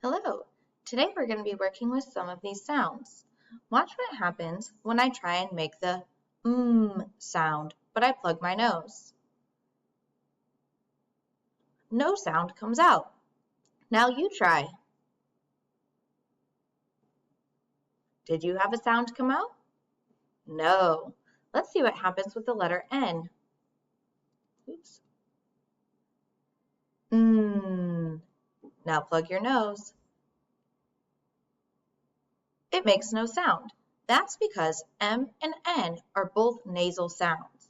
Hello! Today we're going to be working with some of these sounds. Watch what happens when I try and make the sound, but I plug my nose. No sound comes out. Now you try. Did you have a sound come out? No. Let's see what happens with the letter N. Oops. Now plug your nose. It makes no sound. That's because M and N are both nasal sounds.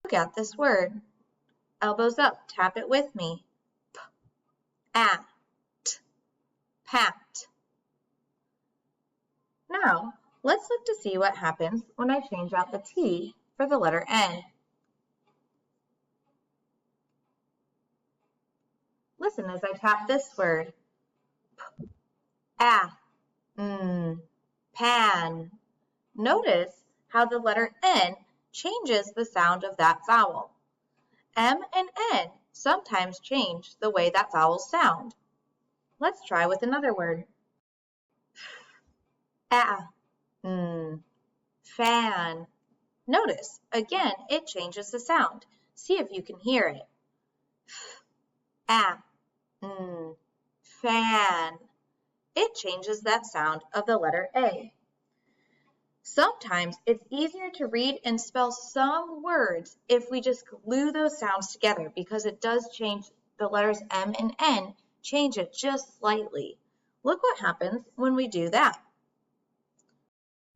Look at this word. Elbows up, tap it with me. At, pat. Now, let's look to see what happens when I change out the T for the letter N. Listen as I tap this word. Pan. Notice how the letter N changes the sound of that vowel. M and N sometimes change the way that vowels sound. Let's try with another word. Fan. Notice, again, it changes the sound. See if you can hear it. Fan. It changes that sound of the letter A. Sometimes it's easier to read and spell some words if we just glue those sounds together because it does change the letters M and N, change it just slightly. Look what happens when we do that.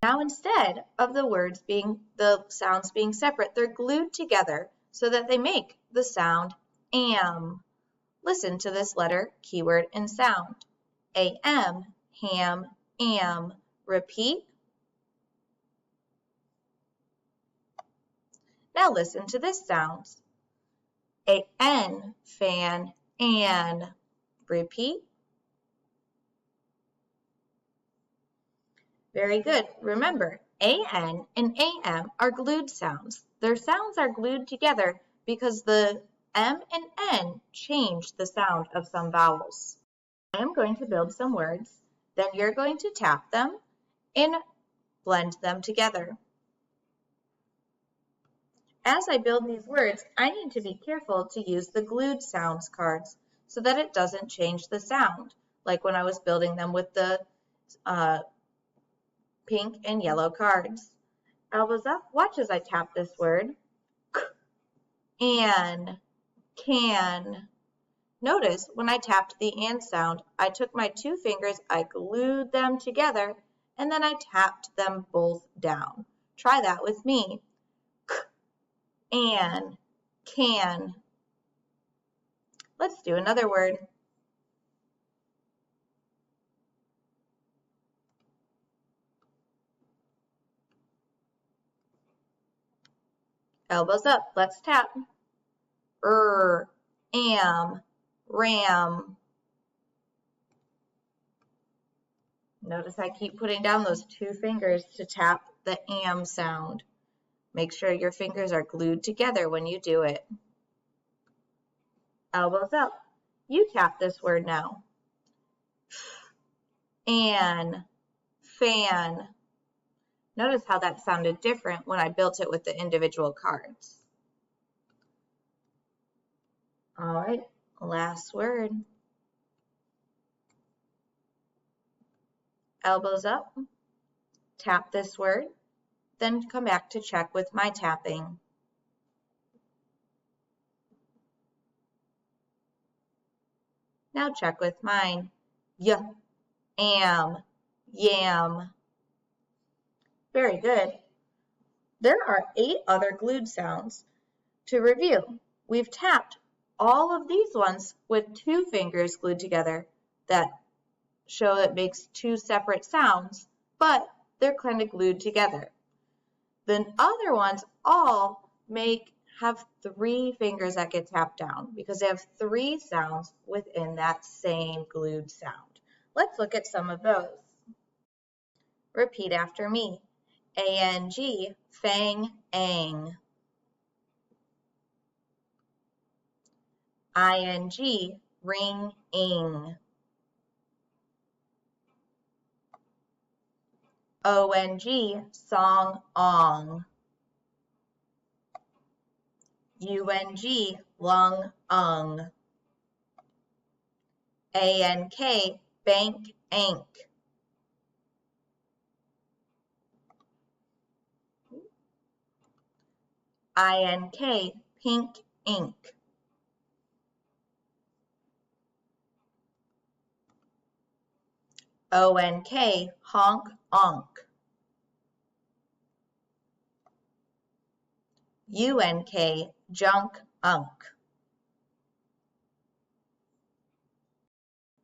Now instead of the sounds being separate, they're glued together so that they make the sound am. Listen to this letter, keyword, and sound. A-M, ham, am. Repeat. Now listen to this sound. A-N, fan, an. Repeat. Very good. Remember, A-N and A-M are glued sounds. Their sounds are glued together because the M and N change the sound of some vowels. I am going to build some words, then you're going to tap them and blend them together. As I build these words, I need to be careful to use the glued sounds cards so that it doesn't change the sound, like when I was building them with the pink and yellow cards. Elbows up, watch as I tap this word. An, can. Notice when I tapped the and sound, I took my two fingers, I glued them together, and then I tapped them both down. Try that with me. An, can. Let's do another word. Elbows up, let's tap. Am, ram. Notice I keep putting down those two fingers to tap the am sound. Make sure your fingers are glued together when you do it. Elbows up. You tap this word now. An, fan. Notice how that sounded different when I built it with the individual cards. All right, last word. Elbows up. Tap this word, then come back to check with my tapping. Now check with mine. Am, yam. Very good. There are 8 other glued sounds. To review, we've tapped all of these ones with 2 fingers glued together that show it makes 2 separate sounds, but they're kind of glued together. The other ones all have 3 fingers that get tapped down because they have 3 sounds within that same glued sound. Let's look at some of those. Repeat after me. A-N-G, fang, ang. I-N-G, ring, ing. ONG, song, ong. UNG, lung, ung. ANK, bank, ank. INK, pink, ink. ONK, honk, onk. UNK, junk, unk.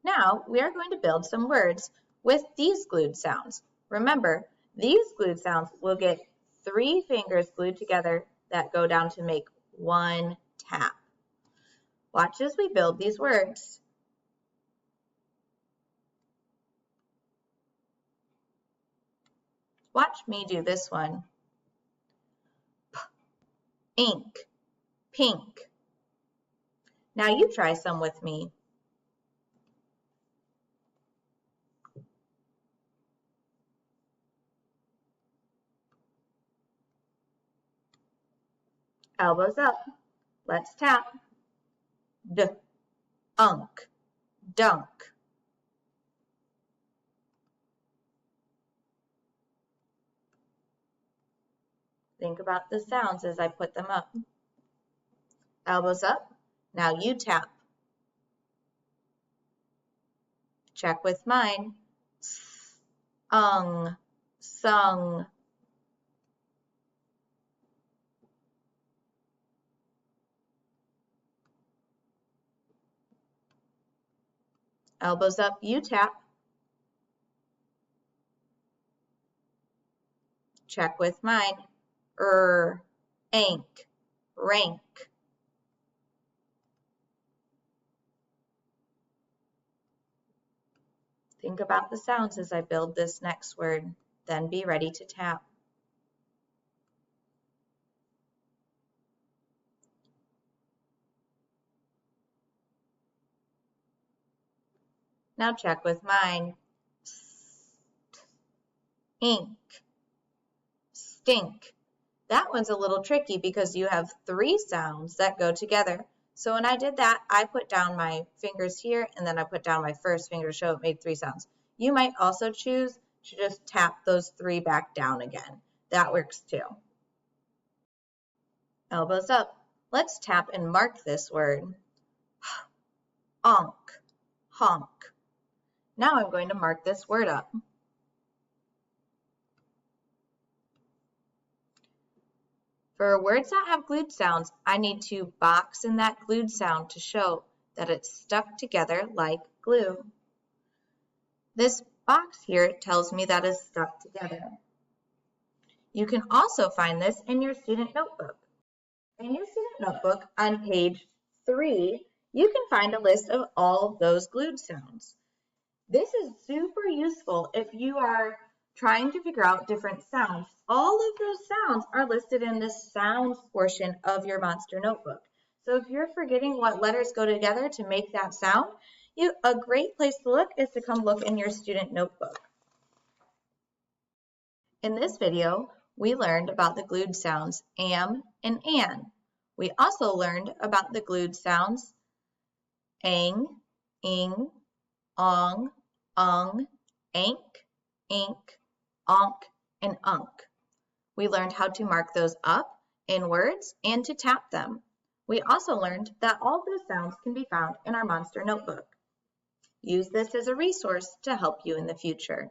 Now we are going to build some words with these glued sounds. Remember, these glued sounds will get 3 fingers glued together that go down to make one tap. Watch as we build these words. Watch me do this one. Ink, pink. Now you try some with me. Elbows up. Let's tap. D, unk, dunk. Think about the sounds as I put them up. Elbows up. Now you tap. Check with mine. Ung, sung. Elbows up, you tap. Check with mine. Ank, rank. Think about the sounds as I build this next word, then be ready to tap. Now check with mine. Ink, stink. That one's a little tricky because you have 3 sounds that go together. So when I did that, I put down my fingers here and then I put down my first finger to show it made 3 sounds. You might also choose to just tap those 3 back down again. That works too. Elbows up. Let's tap and mark this word. Onk, honk. Now I'm going to mark this word up. For words that have glued sounds, I need to box in that glued sound to show that it's stuck together like glue. This box here tells me that it's stuck together. You can also find this in your student notebook. In your student notebook on page 3, you can find a list of all of those glued sounds. This is super useful if you are trying to figure out different sounds. All of those sounds are listed in the sounds portion of your monster notebook. So if you're forgetting what letters go together to make that sound, a great place to look is to come look in your student notebook. In this video, we learned about the glued sounds am and an. We also learned about the glued sounds ang, ing, ong, ung, ank, ink, onk, and unk. We learned how to mark those up in words and to tap them. We also learned that all those sounds can be found in our monster notebook. Use this as a resource to help you in the future.